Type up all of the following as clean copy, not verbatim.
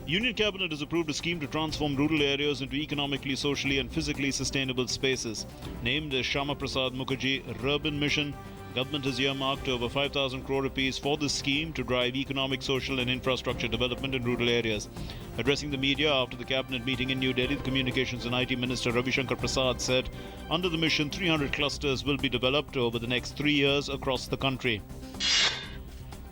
Union Cabinet has approved a scheme to transform rural areas into economically, socially and physically sustainable spaces. Named as Shyama Prasad Mukherjee Urban Mission, government has earmarked over 5,000 crore rupees for this scheme to drive economic, social and infrastructure development in rural areas. Addressing the media after the cabinet meeting in New Delhi, the Communications and IT Minister Ravi Shankar Prasad said, under the mission, 300 clusters will be developed over the next 3 years across the country.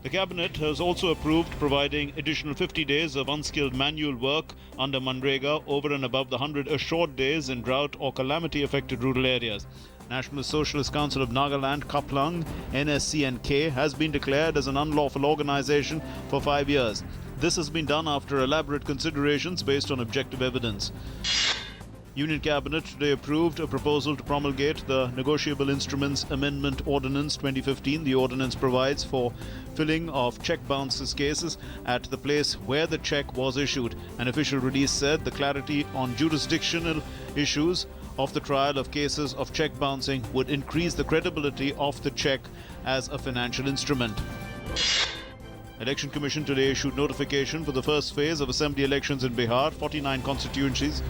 The Cabinet has also approved providing additional 50 days of unskilled manual work under Manrega over and above the 100 assured days in drought or calamity-affected rural areas. National Socialist Council of Nagaland, Kaplang, NSCNK, has been declared as an unlawful organization for 5 years. This has been done after elaborate considerations based on objective evidence. Union Cabinet today approved a proposal to promulgate the Negotiable Instruments Amendment Ordinance 2015. The ordinance provides for filling of check bounces cases at the place where the check was issued. An official release said the clarity on jurisdictional issues of the trial of cases of check bouncing would increase the credibility of the check as a financial instrument. Election Commission today issued notification for the first phase of assembly elections in Bihar. 49 constituencies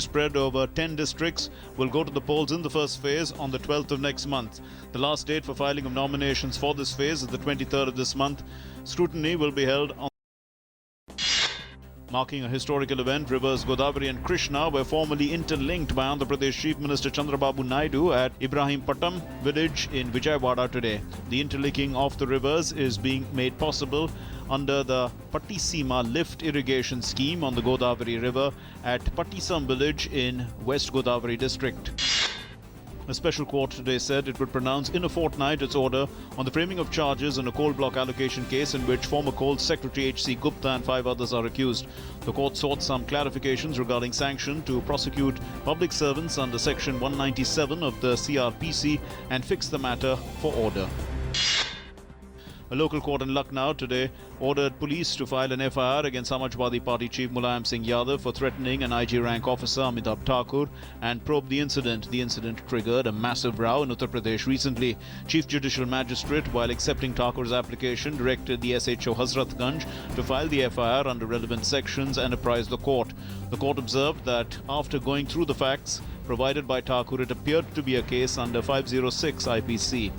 spread over 10 districts will go to the polls in the first phase on the 12th of next month. The last date for filing of nominations for this phase is the 23rd of this month. Scrutiny will be held on marking a historical event. Rivers Godavari and Krishna were formally interlinked by Andhra Pradesh Chief Minister Chandrababu Naidu at Ibrahimpattam village in Vijayawada today. The interlinking of the rivers is being made possible under the Pattisima lift irrigation scheme on the Godavari River at Pattisam village in West Godavari district. A special court today said it would pronounce in a fortnight its order on the framing of charges in a coal block allocation case in which former coal secretary H.C. Gupta and 5 others are accused. The court sought some clarifications regarding sanction to prosecute public servants under Section 197 of the CRPC and fix the matter for order. A local court in Lucknow today ordered police to file an FIR against Samajwadi Party chief Mulayam Singh Yadav for threatening an IG rank officer Amitabh Thakur and probe the incident. The incident triggered a massive row in Uttar Pradesh recently. Chief Judicial Magistrate, while accepting Thakur's application, directed the SHO Hazratganj to file the FIR under relevant sections and apprise the court. The court observed that after going through the facts provided by Thakur, it appeared to be a case under 506 IPC.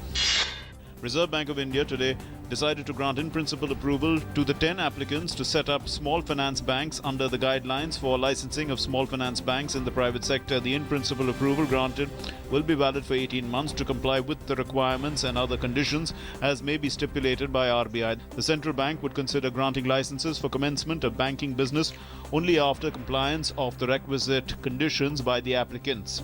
Reserve Bank of India today decided to grant in-principle approval to the 10 applicants to set up small finance banks under the guidelines for licensing of small finance banks in the private sector. The in-principle approval granted will be valid for 18 months to comply with the requirements and other conditions as may be stipulated by RBI. The central bank would consider granting licenses for commencement of banking business only after compliance of the requisite conditions by the applicants.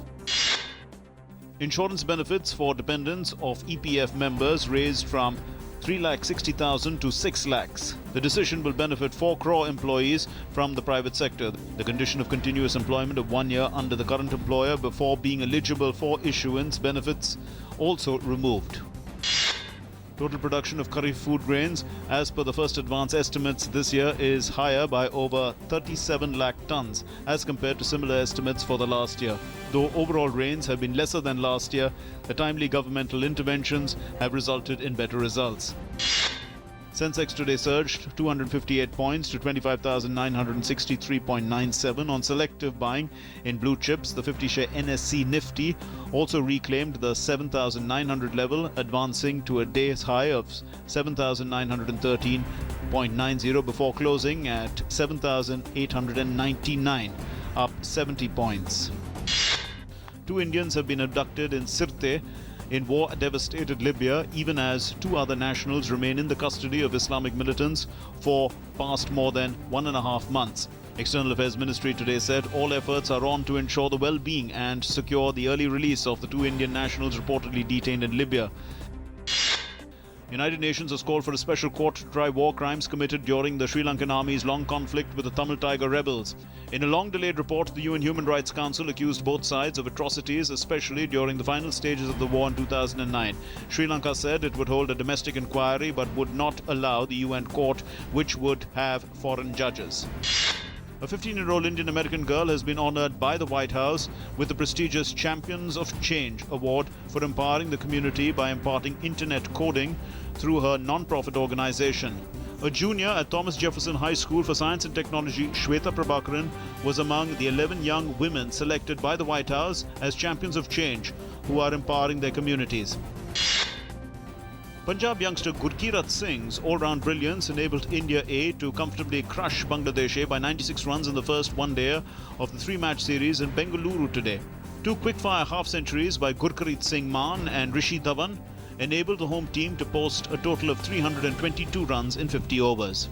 Insurance benefits for dependents of EPF members raised from 3,60,000 to 6 lakhs. The decision will benefit 4 crore employees from the private sector. The condition of continuous employment of 1 year under the current employer before being eligible for issuance benefits also removed. Total production of Kharif food grains as per the first advance estimates this year is higher by over 37 lakh tons as compared to similar estimates for the last year. Though overall rains have been lesser than last year, the timely governmental interventions have resulted in better results. Sensex today surged 258 points to 25,963.97 on selective buying in blue chips. The 50-share NSE Nifty also reclaimed the 7,900 level, advancing to a day's high of 7,913.90 before closing at 7,899, up 70 points. 2 Indians have been abducted in Sirte in war-devastated Libya, even as 2 other nationals remain in the custody of Islamic militants for past more than 1.5 months. External Affairs Ministry today said all efforts are on to ensure the well-being and secure the early release of the 2 Indian nationals reportedly detained in Libya. United Nations has called for a special court to try war crimes committed during the Sri Lankan army's long conflict with the Tamil Tiger rebels. In a long-delayed report, the UN Human Rights Council accused both sides of atrocities, especially during the final stages of the war in 2009. Sri Lanka said it would hold a domestic inquiry but would not allow the UN court, which would have foreign judges. A 15-year-old Indian-American girl has been honored by the White House with the prestigious Champions of Change Award for empowering the community by imparting internet coding through her non-profit organization. A junior at Thomas Jefferson High School for Science and Technology, Shweta Prabhakaran, was among the 11 young women selected by the White House as champions of change who are empowering their communities. Punjab youngster Gurkirat Singh's all-round brilliance enabled India A to comfortably crush Bangladesh A by 96 runs in the first one-dayer of the three-match series in Bengaluru today. Two quick-fire half-centuries by Gurpreet Singh Mann and Rishi Dhawan enabled the home team to post a total of 322 runs in 50 overs.